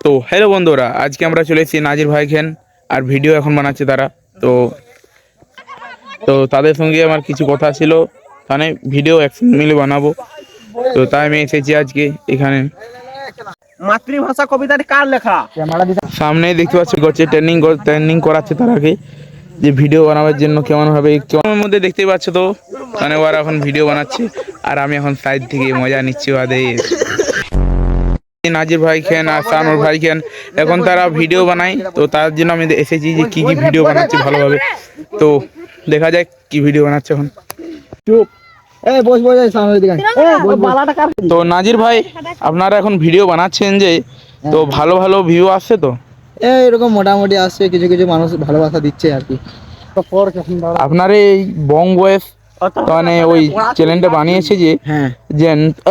তো হ্যালো বন্ধুরা, আজকে আমরা চলে এসেছি নাজির ভাই খান আর ভিডিও এখন বানাচ্ছে তারা। তো তো তাদের সঙ্গে আমার কিছু কথা ছিল, মানে ভিডিও একসঙ্গে মিলে বানাবো। তো তাই আমি এসেছি আজকে এখানে। মাতৃভাষা কবিতাটি কার লেখা? সামনেই দেখতে পাচ্ছি করছে ট্রেনিং করাচ্ছে তারাকে, যে ভিডিও বানাবার জন্য কেমন হবে কেমন মধ্যে দেখতে পাচ্ছ। তো মানে ওরা এখন ভিডিও বানাচ্ছে আর আমি এখন সাইড থেকে মজা নিচ্ছি ওদের। নাজির ভাই খান আর সানুর ভাই খান এখন তারা ভিডিও বানায়, তো তার জন্য আমি এসেছি যে কি কি ভিডিও বানাচ্ছে ভালোভাবে। তো দেখা যাক কি ভিডিও বানাচ্ছে এখন। তো নাজির ভাই, আপনারা এখন ভিডিও বানাচ্ছেন যে, তো ভালো ভালো ভিউ আসছে তো? এরকম মোটামুটি আসছে, কিছু কিছু মানুষ ভালোবাসা দিচ্ছে আর কি। আপনার এই বং বয়েস মানে ওই চ্যানেলটা বানিয়েছে যে, হ্যাঁ,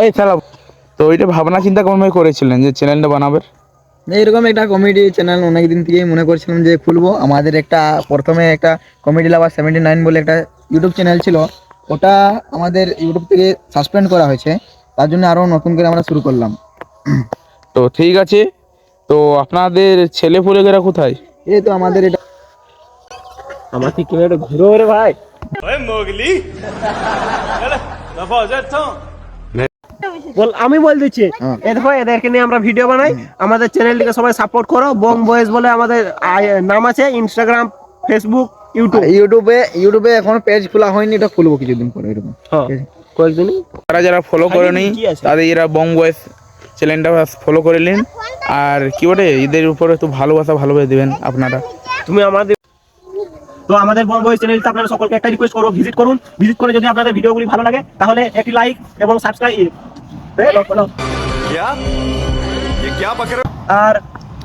ওই সালা, তো ওইটা ভাবনা চিন্তা কেমন করেছিলেন যে চ্যানেলটা বানাবেন? এইরকম একটা কমেডি চ্যানেল অনেকদিন থেকেই মনে করছিলাম যে খুলবো। আমাদের একটা প্রথমে একটা কমেডি লাভার 79 বলে একটা ইউটিউব চ্যানেল ছিল, ওটা আমাদের ইউটিউব থেকে সাসপেন্ড করা হয়েছে। তার জন্য আরো নতুন করে আমরা শুরু করলাম। তো ঠিক আছে, তো আপনাদের ছেলে পুলেরা কোথায়? এই তো আমাদের এটা আমার কি কেউ একটু ঘুরো রে ভাই। বল, আমি বল দিচ্ছি। এই দেখো, এদেরকে নিয়ে আমরা ভিডিও বানাই। আমাদের চ্যানেলটিকে সবাই সাপোর্ট করো। বং বয়েস বলে আমাদের নাম আছে, ইনস্টাগ্রাম, ফেসবুক, ইউটিউবে এখন পেজ খোলা হয়নি, এটা খুলবো কিছুদিন পরে এরকম। কয়েকদিনই তারা যারা ফলো করেনি তাদের এরা বং বয়েস চ্যানেলটা ফলো করে নিন। আর কি বলে, এদের উপরে একটু ভালোবাসা ভালোভাবে দেবেন আপনারা। তুমি আমাদের তো আমাদের বং বয়েস চ্যানেলটা আপনারা সকলকে একটা রিকোয়েস্ট করব, ভিজিট করুন। ভিজিট করে যদি আপনাদের ভিডিওগুলি ভালো লাগে তাহলে একটি লাইক এবং সাবস্ক্রাইব। আর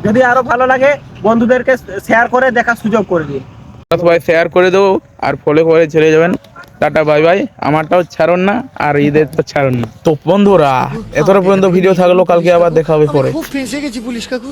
যদি আরো ভালো লাগে বন্ধুদেরকে শেয়ার করে দেখার সুযোগ করে দিন। সবাই শেয়ার করে দেবো আর ফলো করে চলে যাবেন। Tata bye bye. আমারটাও ছাড়ুন না আর ঈদের তো ছাড়ুন না। তো বন্ধুরা, এতটা পর্যন্ত ভিডিও থাকলো, কালকে আবার দেখা হবে পরে। খুব ফেঁসে গেছি পুলিশ কাকু।